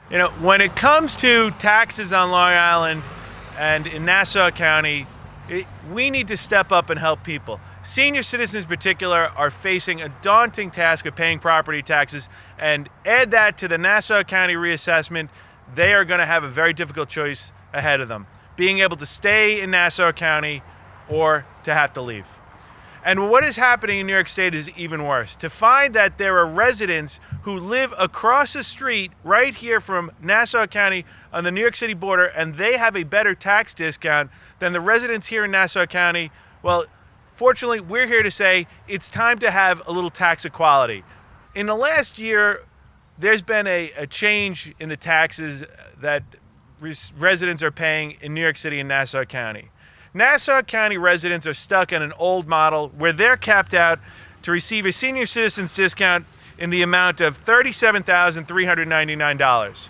You know, when it comes to taxes on Long Island and in Nassau County, we need to step up and help people. Senior citizens in particular are facing a daunting task of paying property taxes, and add that to the Nassau County reassessment, they are going to have a very difficult choice ahead of them, being able to stay in Nassau County or to have to leave. And what is happening in New York State is even worse. To find that there are residents who live across the street right here from Nassau County on the New York City border, and they have a better tax discount than the residents here in Nassau County, well, fortunately, we're here to say it's time to have a little tax equality. In the last year, there's been a change in the taxes that residents are paying in New York City and Nassau County. Nassau County residents are stuck in an old model where they're capped out to receive a senior citizens discount in the amount of $37,399.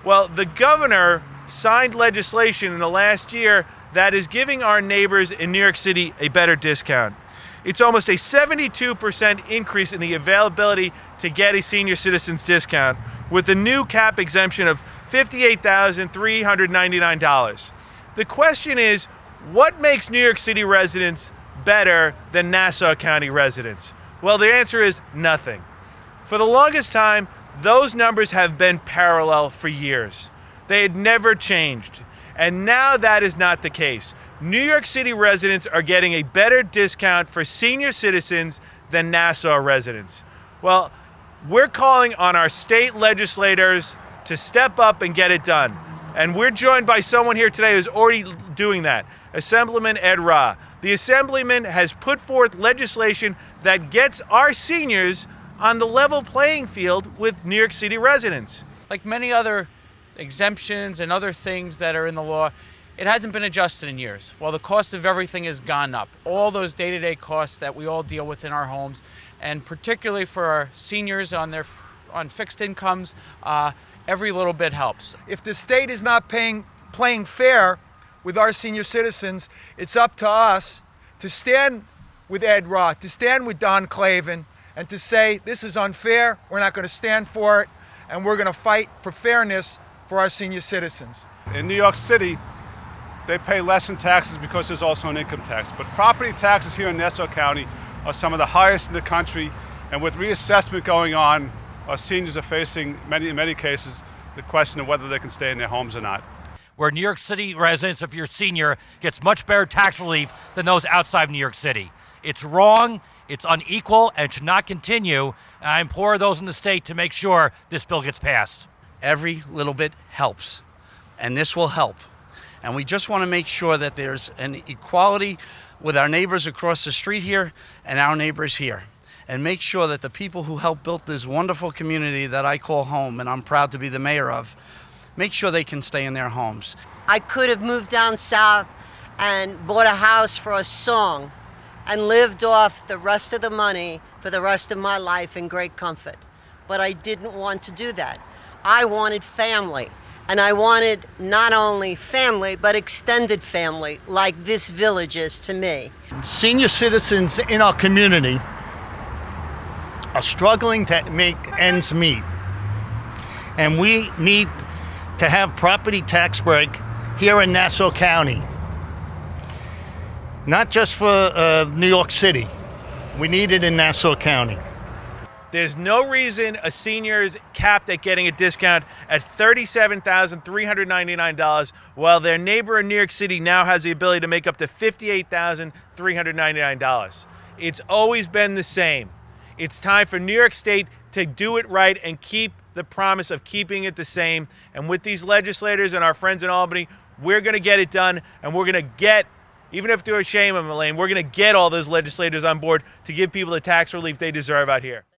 Well, the governor signed legislation in the last year that is giving our neighbors in New York City a better discount. It's almost a 72% increase in the availability to get a senior citizens discount with a new cap exemption of $58,399. The question is, what makes New York City residents better than Nassau County residents? Well, the answer is nothing. For the longest time, those numbers have been parallel for years. They had never changed. And now that is not the case. New York City residents are getting a better discount for senior citizens than Nassau residents. Well, we're calling on our state legislators to step up and get it done. And we're joined by someone here today who's already doing that, Assemblyman Ed Rah. The Assemblyman has put forth legislation that gets our seniors on the level playing field with New York City residents. Like many other exemptions and other things that are in the law, it hasn't been adjusted in years. Well, the cost of everything has gone up. All those day-to-day costs that we all deal with in our homes, and particularly for our seniors on fixed incomes, every little bit helps. If the state is not playing fair with our senior citizens, it's up to us to stand with Ed Rah, to stand with Don Clavin, and to say this is unfair, we're not going to stand for it, and we're going to fight for fairness for our senior citizens. In New York City, they pay less in taxes because there's also an income tax. But property taxes here in Nassau County are some of the highest in the country, and with reassessment going on, our seniors are facing, in many cases, the question of whether they can stay in their homes or not. Where New York City residents, if you're a senior, gets much better tax relief than those outside of New York City. It's wrong, it's unequal, and it should not continue. And I implore those in the state to make sure this bill gets passed. Every little bit helps, and this will help. And we just want to make sure that there's an equality with our neighbors across the street here and our neighbors here. And make sure that the people who helped build this wonderful community that I call home, and I'm proud to be the mayor of, make sure they can stay in their homes. I could have moved down south and bought a house for a song and lived off the rest of the money for the rest of my life in great comfort. But I didn't want to do that. I wanted family. And I wanted not only family, but extended family, like this village is to me. Senior citizens in our community are struggling to make ends meet. And we need to have property tax break here in Nassau County. Not just for New York City. We need it in Nassau County. There's no reason a senior is capped at getting a discount at $37,399, while their neighbor in New York City now has the ability to make up to $58,399. It's always been the same. It's time for New York State to do it right and keep the promise of keeping it the same. And with these legislators and our friends in Albany, we're going to get it done, and we're going to get, even if to a shame of Elaine, we're going to get all those legislators on board to give people the tax relief they deserve out here.